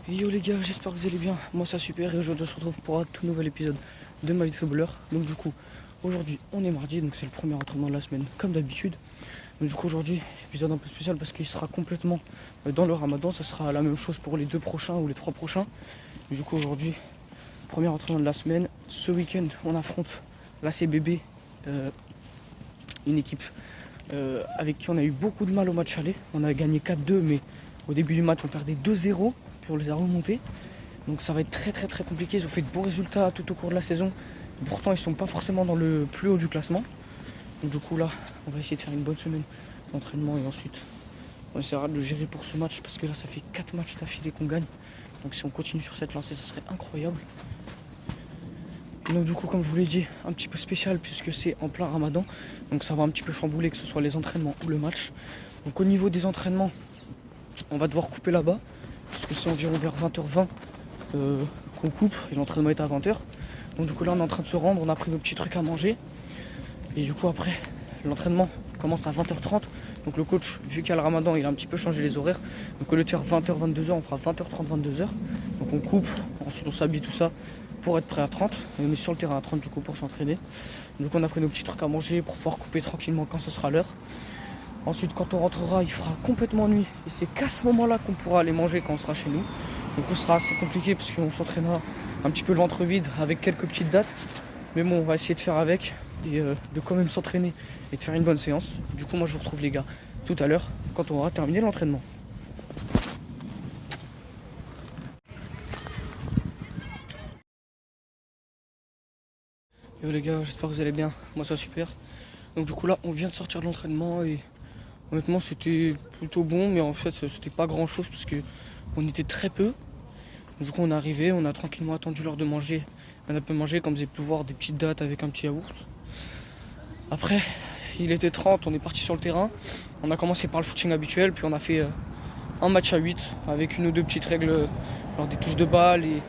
Yo les gars, j'espère que vous allez bien. Moi ça super et aujourd'hui on se retrouve pour un tout nouvel épisode de ma vie de footballeur. Donc du coup, aujourd'hui on est mardi, donc c'est le premier entraînement de la semaine comme d'habitude. Donc du coup aujourd'hui, épisode un peu spécial parce qu'il sera complètement dans le ramadan. Ça sera la même chose pour les 2 prochains ou les 3 prochains. Du coup aujourd'hui, premier entraînement de la semaine. Ce week-end on affronte la CBB, une équipe avec qui on a eu beaucoup de mal au match aller. On a gagné 4-2 mais au début du match on perdait 2-0. Puis on les a remontés. Donc ça va être très compliqué. Ils ont fait de beaux résultats tout au cours de la saison. Et pourtant ils sont pas forcément dans le plus haut du classement. Donc du coup là, on va essayer de faire une bonne semaine d'entraînement et ensuite on essaiera de le gérer pour ce match parce que là ça fait 4 matchs d'affilée qu'on gagne. Donc si on continue sur cette lancée, ça serait incroyable. Donc du coup, comme je vous l'ai dit, un petit peu spécial puisque c'est en plein ramadan. Donc ça va un petit peu chambouler que ce soit les entraînements ou le match. Donc au niveau des entraînements, on va devoir couper là-bas. Parce que c'est environ vers 20h20 qu'on coupe et l'entraînement est à 20h. Donc du coup là on est en train de se rendre, on a pris nos petits trucs à manger. Et du coup après l'entraînement commence à 20h30. Donc le coach, vu qu'il y a le ramadan, il a un petit peu changé les horaires. Donc au lieu de faire 20h, 22h, on fera 20h30, 22h. Donc on coupe, ensuite on s'habille tout ça pour être prêt à 30. Et on est sur le terrain à 30 du coup pour s'entraîner. Donc on a pris nos petits trucs à manger pour pouvoir couper tranquillement quand ce sera l'heure. Ensuite, quand on rentrera, il fera complètement nuit. Et c'est qu'à ce moment-là qu'on pourra aller manger quand on sera chez nous. Donc ce sera assez compliqué parce qu'on s'entraînera un petit peu le ventre vide avec quelques petites dates. Mais bon, on va essayer de faire avec et de quand même s'entraîner et de faire une bonne séance. Du coup, moi, je vous retrouve les gars tout à l'heure quand on aura terminé l'entraînement. Yo les gars, j'espère que vous allez bien. Moi, ça va super. Donc du coup là, on vient de sortir de l'entraînement et honnêtement, c'était plutôt bon, mais en fait, c'était pas grand chose parce que on était très peu. Du coup, on est arrivé, on a tranquillement attendu l'heure de manger. On a pu manger, comme vous avez pu voir, des petites dattes avec un petit yaourt. Après, il était 30, on est parti sur le terrain. On a commencé par le footing habituel, puis on a fait un match à 8 avec une ou deux petites règles, genre des touches de balle. Et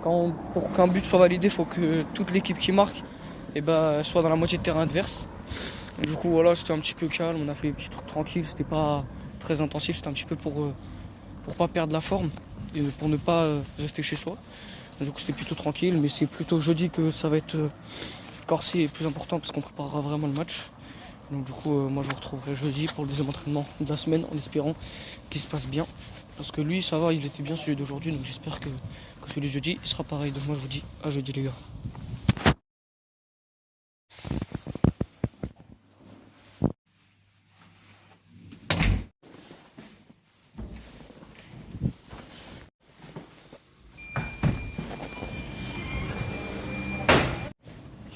pour qu'un but soit validé, il faut que toute l'équipe qui marque soit dans la moitié de terrain adverse. Du coup voilà, c'était un petit peu calme, on a fait des petits trucs tranquilles, c'était pas très intensif, c'était un petit peu pour pas perdre la forme et pour ne pas rester chez soi. Du coup c'était plutôt tranquille, mais c'est plutôt jeudi que ça va être corsé et plus important parce qu'on préparera vraiment le match. Donc du coup moi je vous retrouverai jeudi pour le deuxième entraînement de la semaine en espérant qu'il se passe bien. Parce que lui ça va, il était bien celui d'aujourd'hui, donc j'espère que celui de jeudi il sera pareil. Donc moi je vous dis à jeudi les gars.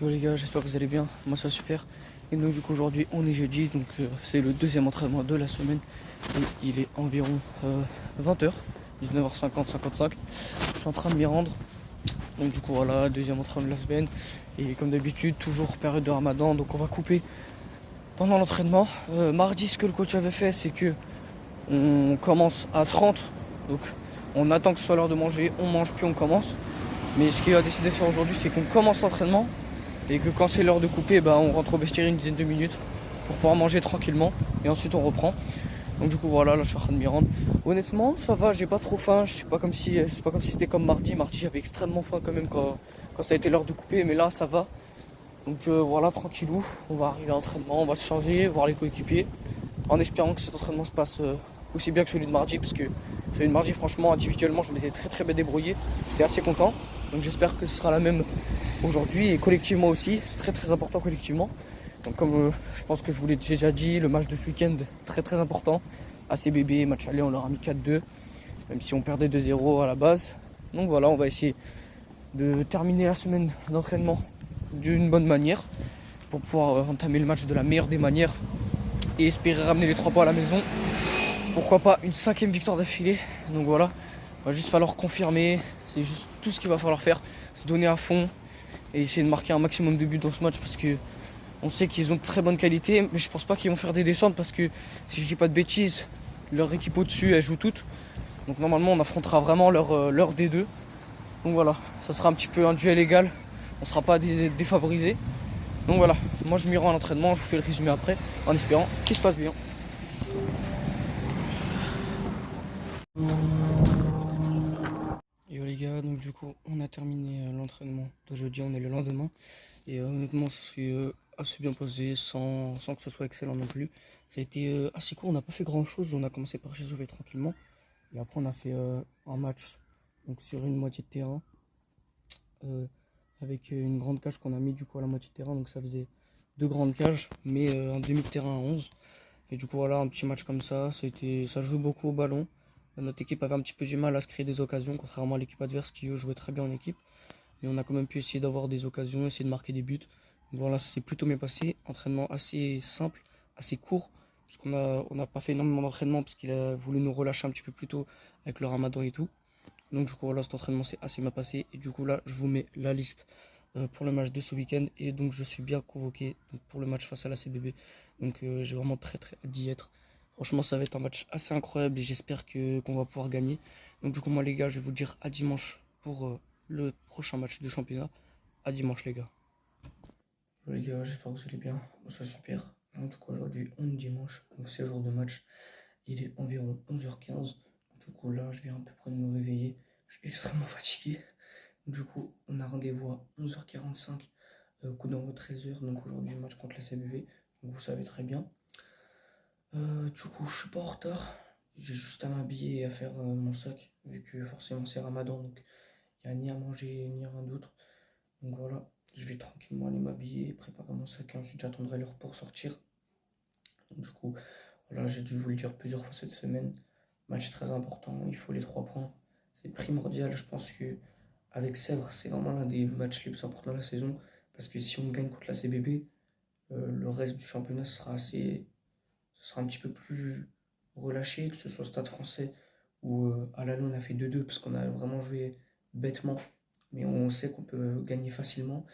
Yo les gars, j'espère que vous allez bien, moi ça va super. Et donc du coup aujourd'hui on est jeudi, donc c'est le deuxième entraînement de la semaine. Et il est environ 20h, 19h50, 55. Je suis en train de m'y rendre. Donc du coup voilà, deuxième entraînement de la semaine. Et comme d'habitude, toujours période de ramadan, donc on va couper pendant l'entraînement. Mardi, ce que le coach avait fait, c'est que on commence à 30. Donc on attend que ce soit l'heure de manger, on mange puis on commence. Mais ce qu'il a décidé de faire aujourd'hui, c'est qu'on commence l'entraînement. Et que quand c'est l'heure de couper, on rentre au vestiaire une dizaine de minutes pour pouvoir manger tranquillement. Et ensuite on reprend. Donc du coup voilà, là je suis en train de m'y rendre. Honnêtement ça va, j'ai pas trop faim. C'est pas comme si c'était comme mardi. Mardi j'avais extrêmement faim quand même quand ça a été l'heure de couper. Mais là ça va. Donc voilà, tranquillou. On va arriver à l'entraînement, on va se changer, voir les coéquipiers. En espérant que cet entraînement se passe aussi bien que celui de mardi. Parce que celui de mardi franchement individuellement je m'étais très bien débrouillé. J'étais assez content. Donc j'espère que ce sera la même aujourd'hui et collectivement aussi, c'est très important collectivement. Donc comme je pense que je vous l'ai déjà dit, le match de ce week-end très important. ACBB, match aller, on leur a mis 4-2, même si on perdait 2-0 à la base. Donc voilà, on va essayer de terminer la semaine d'entraînement d'une bonne manière pour pouvoir entamer le match de la meilleure des manières et espérer ramener les 3 points à la maison. Pourquoi pas une 5e victoire d'affilée. Donc voilà, il va juste falloir confirmer, c'est juste tout ce qu'il va falloir faire, se donner à fond et essayer de marquer un maximum de buts dans ce match parce que on sait qu'ils ont de très bonne qualité, mais je pense pas qu'ils vont faire des descentes parce que si je dis pas de bêtises, leur équipe au-dessus elle joue toutes. Donc normalement on affrontera vraiment leur D2. Donc voilà, ça sera un petit peu un duel égal, on sera pas défavorisé. Donc voilà, moi je m'y rends à l'entraînement, je vous fais le résumé après en espérant qu'il se passe bien. coup, on a terminé l'entraînement de jeudi, on est le lendemain. Et honnêtement, ça s'est assez bien passé, sans que ce soit excellent non plus. Ça a été assez court, on n'a pas fait grand-chose. On a commencé par s'échauffer tranquillement. Et après, on a fait un match donc sur une moitié de terrain. Avec une grande cage qu'on a mis du coup à la moitié de terrain. Donc ça faisait deux grandes cages, mais un demi de terrain à 11. Et du coup, voilà, un petit match comme ça joue beaucoup au ballon. Notre équipe avait un petit peu du mal à se créer des occasions, contrairement à l'équipe adverse qui eux jouait très bien en équipe. Et on a quand même pu essayer d'avoir des occasions, essayer de marquer des buts. Donc voilà, ça s'est plutôt bien passé. Entraînement assez simple, assez court, parce on n'a pas fait énormément d'entraînement, parce qu'il a voulu nous relâcher un petit peu plus tôt avec le ramadan et tout. Donc du coup, voilà, cet entraînement s'est assez bien passé. Et du coup, là, je vous mets la liste pour le match de ce week-end. Et donc, je suis bien convoqué donc, pour le match face à la CBB. Donc, j'ai vraiment très très hâte d'y être. Franchement, ça va être un match assez incroyable et j'espère qu'on va pouvoir gagner. Donc, du coup, moi, les gars, je vais vous dire à dimanche pour le prochain match de championnat. À dimanche, les gars. Les gars, j'espère que vous allez bien. Bon, ça super. Donc, du coup, aujourd'hui, on est dimanche. Donc, c'est jour de match. Il est environ 11h15. Du coup, là, je viens à peu près de me réveiller. Je suis extrêmement fatigué. Du coup, on a rendez-vous à 11h45, coup d'envoi 13h. Donc aujourd'hui, match contre la CBV. Donc vous savez très bien. Du coup, je suis pas en retard. J'ai juste à m'habiller et à faire mon sac, vu que forcément c'est Ramadan. Donc il n'y a ni à manger ni rien d'autre. Donc voilà, je vais tranquillement aller m'habiller, préparer mon sac et ensuite j'attendrai l'heure pour sortir. Donc, du coup, voilà, j'ai dû vous le dire plusieurs fois cette semaine. Match très important, il faut les 3 points. C'est primordial, je pense que avec Sèvres, c'est vraiment l'un des matchs les plus importants de la saison. Parce que si on gagne contre la CBB, le reste du championnat ce sera un petit peu plus relâché, que ce soit au Stade Français ou à l'aller on a fait 2-2 parce qu'on a vraiment joué bêtement. Mais on sait qu'on peut gagner facilement.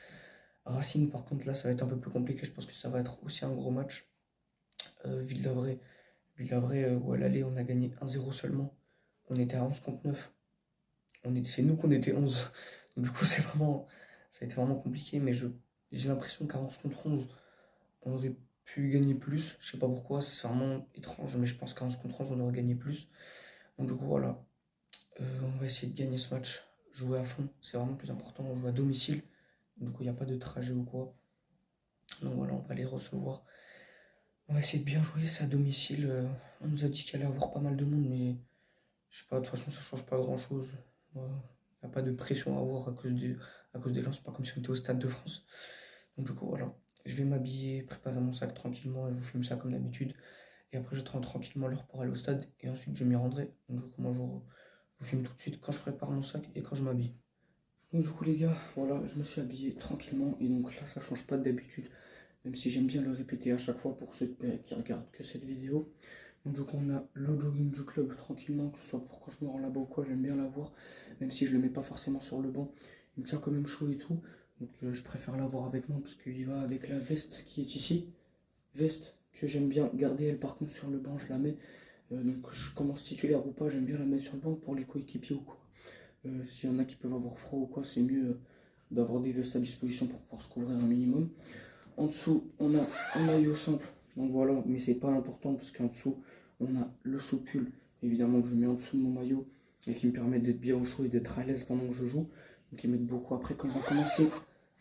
Racing, par contre, là, ça va être un peu plus compliqué. Je pense que ça va être aussi un gros match. Ville d'Avray, où à l'aller, on a gagné 1-0 seulement. On était à 11 contre 9. C'est nous qu'on était 11. Donc, du coup, ça a été vraiment compliqué. Mais j'ai l'impression qu'à 11 contre 11, on aurait pu gagner plus. Je sais pas pourquoi, c'est vraiment étrange. Mais je pense qu'à 11 contre 11, on aurait gagné plus. Donc, du coup, voilà. On va essayer de gagner ce match. Jouer à fond, c'est vraiment le plus important. On joue à domicile. Du coup, il n'y a pas de trajet ou quoi. Donc voilà, on va les recevoir. On va essayer de bien jouer, c'est à domicile. On nous a dit qu'il allait y avoir pas mal de monde, mais je sais pas, de toute façon, ça change pas grand chose. Il n'y a pas de pression à avoir à cause des gens, c'est pas comme si on était au Stade de France. Donc, du coup, voilà. Je vais m'habiller, préparer mon sac tranquillement et je vous filme ça comme d'habitude. Et après, j'attends tranquillement l'heure pour aller au stade et ensuite je m'y rendrai. Donc, du coup, moi, je vous filme tout de suite quand je prépare mon sac et quand je m'habille. Donc, du coup, les gars, voilà, je me suis habillé tranquillement et donc là, ça change pas d'habitude. Même si j'aime bien le répéter à chaque fois pour ceux qui regardent que cette vidéo. Donc du coup on a le jogging du club tranquillement, que ce soit pour quand je me rends là-bas ou quoi, j'aime bien l'avoir. Même si je le mets pas forcément sur le banc, il me tient quand même chaud et tout. Donc je préfère l'avoir avec moi parce qu'il va avec la veste qui est ici. Veste que j'aime bien garder, elle par contre sur le banc je la mets. Donc je commence titulaire ou pas, j'aime bien la mettre sur le banc pour les coéquipiers ou quoi. S'il y en a qui peuvent avoir froid ou quoi, c'est mieux d'avoir des vestes à disposition pour pouvoir se couvrir un minimum. En dessous, on a un maillot simple, donc voilà, mais c'est pas important parce qu'en dessous, on a le sous-pull, évidemment que je mets en dessous de mon maillot et qui me permet d'être bien au chaud et d'être à l'aise pendant que je joue. Donc ils mettent beaucoup. Après, quand il va commencer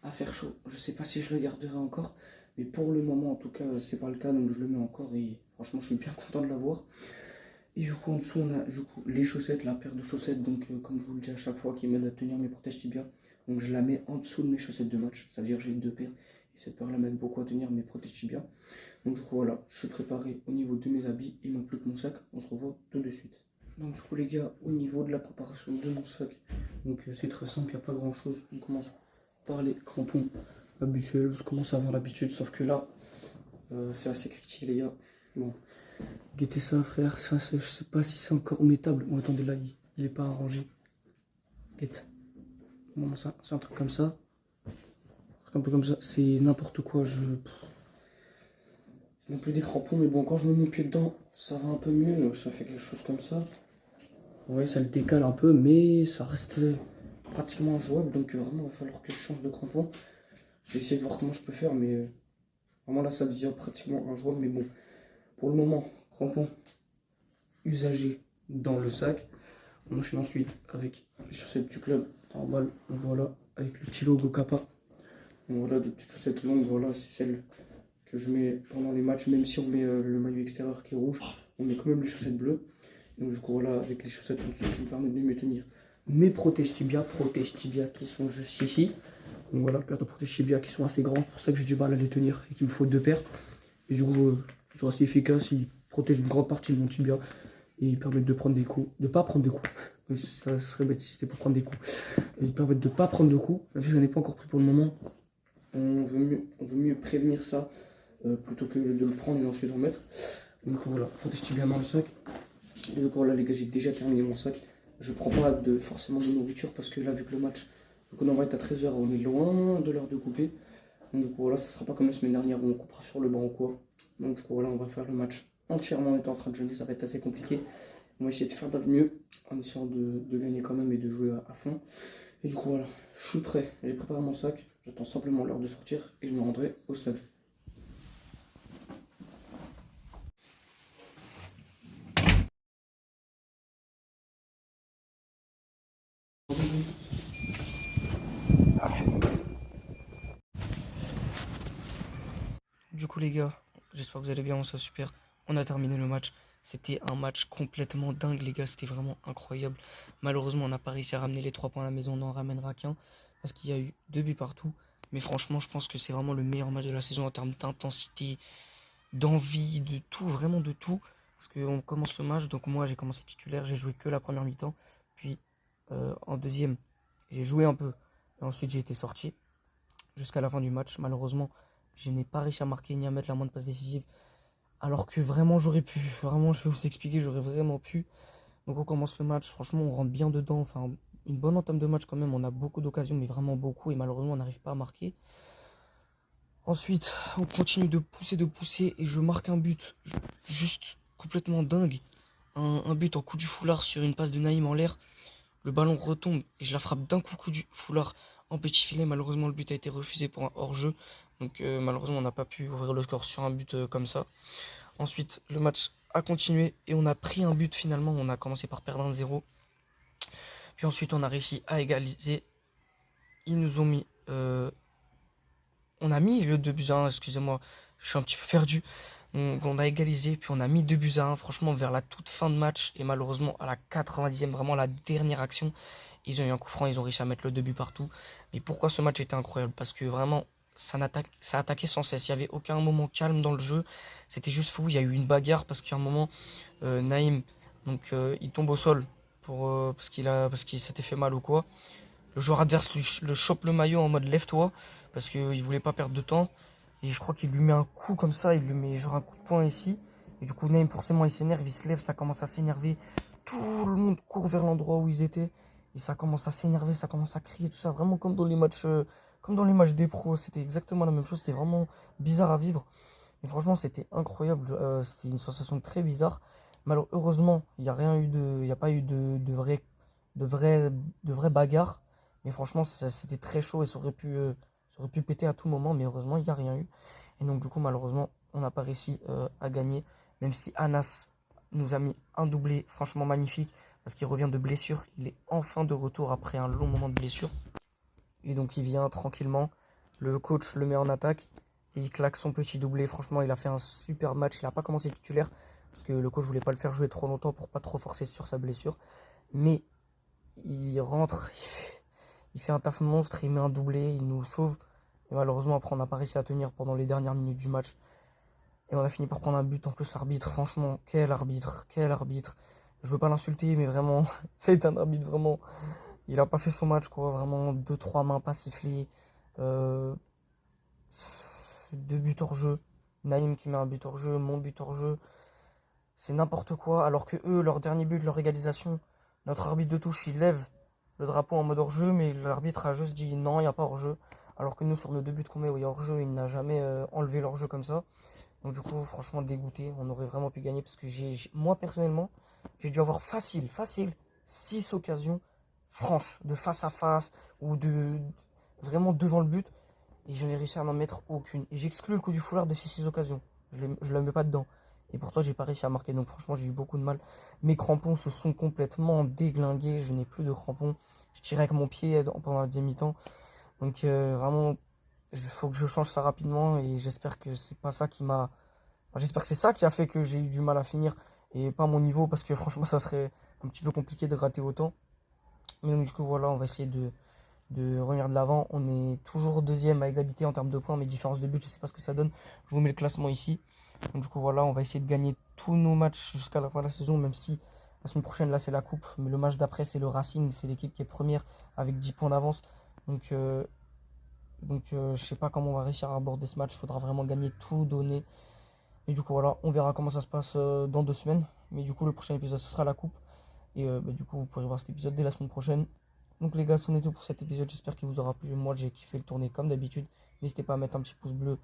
à faire chaud, je sais pas si je le garderai encore, mais pour le moment, en tout cas, c'est pas le cas, donc je le mets encore et franchement, je suis bien content de l'avoir. Et du coup, en dessous, on a du coup, les chaussettes, la paire de chaussettes, donc comme je vous le dis à chaque fois, qui m'aide à tenir mes protèges tibias. Donc je la mets en dessous de mes chaussettes de match, ça veut dire que j'ai 2 paires. Et cette paire-là m'aide beaucoup à tenir mes protèges tibias. Donc du coup, voilà, je suis préparé au niveau de mes habits. Il ne manque plus que mon sac, on se revoit tout de suite. Donc du coup, les gars, au niveau de la préparation de mon sac, donc c'est très simple, il n'y a pas grand-chose. On commence par les crampons habituels. Je commence à avoir l'habitude, sauf que là, c'est assez critique, les gars. Bon. Guettez ça, frère. Ça, je sais pas si c'est encore mettable. Oh, attendez, là, il est pas arrangé. Guette. Bon, c'est un truc comme ça. Un peu comme ça. C'est n'importe quoi. C'est même plus des crampons, mais bon, quand je mets mon pied dedans, ça va un peu mieux. Ça fait quelque chose comme ça. Vous voyez, ça le décale un peu, mais ça reste pratiquement injouable. Donc, vraiment, il va falloir que je change de crampon. Je vais essayer de voir comment je peux faire, mais vraiment, là, ça devient pratiquement injouable. Mais bon, pour le moment, crampon usagé dans le sac. On enchaîne ensuite avec les chaussettes du club, normal, voilà, avec le petit logo Kappa. Donc voilà, des petites chaussettes longues, voilà, c'est celles que je mets pendant les matchs, même si on met le maillot extérieur qui est rouge, on met quand même les chaussettes bleues. Donc du coup voilà, avec les chaussettes en dessous qui me permettent de mieux tenir mes protège tibia qui sont juste ici. Donc voilà, paires de protège tibia qui sont assez grands, c'est pour ça que j'ai du mal à les tenir et qu'il me faut 2 paires. Et du coup, ils sont assez efficaces, ils protègent une grande partie de mon tibia et ils permettent de prendre des coups, de pas prendre des coups. Mais ça serait bête si c'était pour prendre des coups. Et ils permettent de pas prendre de coups, même si je n'en ai pas encore pris pour le moment. On veut mieux prévenir ça plutôt que de le prendre et ensuite en mettre. Donc voilà, protège tibia dans le sac. Et donc voilà les gars, j'ai déjà terminé mon sac. Je prends pas forcément de nourriture parce que là, vu que le match, donc on va être à 13 h, on est loin de l'heure de couper. Donc du coup voilà, ça sera pas comme la semaine dernière où on coupera sur le banc ou quoi. Donc du coup voilà, on va faire le match entièrement en étant en train de jeûner, ça va être assez compliqué. On va essayer de faire notre mieux en essayant de gagner quand même et de jouer à fond. Et du coup voilà, je suis prêt, j'ai préparé mon sac, j'attends simplement l'heure de sortir et je me rendrai au stade. Du coup les gars, j'espère que vous allez bien, on soit super. On a terminé le match. C'était un match complètement dingue les gars, c'était vraiment incroyable. Malheureusement on n'a pas réussi à ramener les 3 points à la maison, on n'en ramènera qu'un. Parce qu'il y a eu 2 buts partout. Mais franchement je pense que c'est vraiment le meilleur match de la saison en termes d'intensité, d'envie, de tout, vraiment de tout. Parce qu'on commence le match, donc moi j'ai commencé titulaire, j'ai joué que la première mi-temps. Puis en deuxième, j'ai joué un peu. Et ensuite j'ai été sorti jusqu'à la fin du match. Malheureusement, je n'ai pas réussi à marquer ni à mettre la moindre passe décisive. Alors que vraiment j'aurais pu. Vraiment, je vais vous expliquer, j'aurais vraiment pu. Donc on commence le match, franchement on rentre bien dedans. Enfin, une bonne entame de match quand même. On a beaucoup d'occasions, mais vraiment beaucoup. Et malheureusement on n'arrive pas à marquer. Ensuite, on continue de pousser. Et je marque un but juste complètement dingue. Un but en coup du foulard sur une passe de Naïm en l'air. Le ballon retombe et je la frappe d'un coup du foulard en petit filet. Malheureusement, le but a été refusé pour un hors-jeu. Donc malheureusement, on n'a pas pu ouvrir le score sur un but comme ça. Ensuite, le match a continué et on a pris un but finalement. On a commencé par perdre 1-0. Puis ensuite, on a réussi à égaliser. Ils nous ont mis... on a mis le 2-1, excusez-moi, je suis un petit peu perdu. Donc on a égalisé, puis on a mis 2-1, franchement, vers la toute fin de match. Et malheureusement, à la 90e, vraiment la dernière action, ils ont eu un coup franc, ils ont réussi à mettre le 2 buts partout. Mais pourquoi ce match était incroyable? Parce que vraiment, ça attaquait sans cesse. Il n'y avait aucun moment calme dans le jeu. C'était juste fou. Il y a eu une bagarre parce qu'à un moment, Naïm, donc, il tombe au sol parce qu'il s'était fait mal ou quoi. Le joueur adverse le chope le maillot en mode lève-toi parce qu'il voulait pas perdre de temps. Et je crois qu'il lui met un coup comme ça, il lui met genre un coup de poing ici. Et du coup, Naïm, forcément, il s'énerve, il se lève, ça commence à s'énerver. Tout le monde court vers l'endroit où ils étaient. Et ça commence à s'énerver, ça commence à crier, tout ça. Vraiment comme dans les matchs des pros. C'était exactement la même chose. C'était vraiment bizarre à vivre. Et franchement, c'était incroyable. C'était une sensation très bizarre. Malheureusement, il n'y a rien eu il n'y a pas eu de vrai, de vraie bagarre. Mais franchement, c'était très chaud et ça aurait pu péter à tout moment. Mais heureusement, il n'y a rien eu. Et donc, du coup, malheureusement, on n'a pas réussi à gagner. Même si Anas nous a mis un doublé franchement magnifique. Parce qu'il revient de blessure. Il est enfin de retour après un long moment de blessure. Et donc, il vient tranquillement. Le coach le met en attaque. Et il claque son petit doublé. Franchement, il a fait un super match. Il n'a pas commencé titulaire. Parce que le coach voulait pas le faire jouer trop longtemps pour pas trop forcer sur sa blessure. Mais il rentre, il fait un taf monstre, il met un doublé, il nous sauve. Et malheureusement, après, on n'a pas réussi à tenir pendant les dernières minutes du match. Et on a fini par prendre un but. En plus, l'arbitre, franchement, quel arbitre, quel arbitre. Je veux pas l'insulter, mais vraiment, c'est un arbitre vraiment. Il a pas fait son match, quoi. Vraiment, 2-3 mains pas sifflées. Euh, 2 buts hors jeu. Naïm qui met un but hors jeu, mon but hors jeu. C'est n'importe quoi. Alors que eux, leur dernier but, leur égalisation, notre arbitre de touche, il lève le drapeau en mode hors-jeu, mais l'arbitre a juste dit non, il n'y a pas hors-jeu. Alors que nous, sur nos 2 buts qu'on met où il y a hors-jeu, il n'a jamais enlevé l'hors-jeu comme ça. Donc du coup, franchement, dégoûté. On aurait vraiment pu gagner parce que moi, personnellement, j'ai dû avoir facile, 6 occasions franches, de face à face ou vraiment devant le but. Et je n'ai réussi à n'en mettre aucune. Et j'exclus le coup du foulard de ces 6 occasions. Je ne le mets pas dedans. Et pourtant, j'ai pas réussi à marquer. Donc franchement, j'ai eu beaucoup de mal. Mes crampons se sont complètement déglingués. Je n'ai plus de crampons. Je tirais avec mon pied pendant la deuxième mi-temps. Donc vraiment, il faut que je change ça rapidement. Et j'espère que c'est pas ça qui m'a... Enfin, j'espère que c'est ça qui a fait que j'ai eu du mal à finir. Et pas mon niveau. Parce que franchement, ça serait un petit peu compliqué de rater autant. Mais donc du coup, voilà, on va essayer de revenir de l'avant. On est toujours deuxième à égalité en termes de points, mais différence de but, je ne sais pas ce que ça donne. Je vous mets le classement ici. Donc du coup voilà, on va essayer de gagner tous nos matchs jusqu'à la fin de la saison, même si la semaine prochaine là c'est la coupe, mais le match d'après c'est le Racing, c'est l'équipe qui est première avec 10 points d'avance. Donc, je sais pas comment on va réussir à aborder ce match, il faudra vraiment gagner tout, donner. Et du coup voilà, on verra comment ça se passe dans 2 semaines. Mais du coup le prochain épisode ce sera la coupe. Et du coup vous pourrez voir cet épisode dès la semaine prochaine. Donc les gars, c'en est tout pour cet épisode, j'espère qu'il vous aura plu. Moi j'ai kiffé le tourner comme d'habitude. N'hésitez pas à mettre un petit pouce bleu,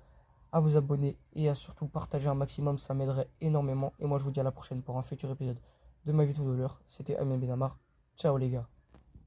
à vous abonner et à surtout partager un maximum, ça m'aiderait énormément. Et moi je vous dis à la prochaine pour un futur épisode de ma vie tout de l'heure. C'était Amien Benamar. Ciao les gars.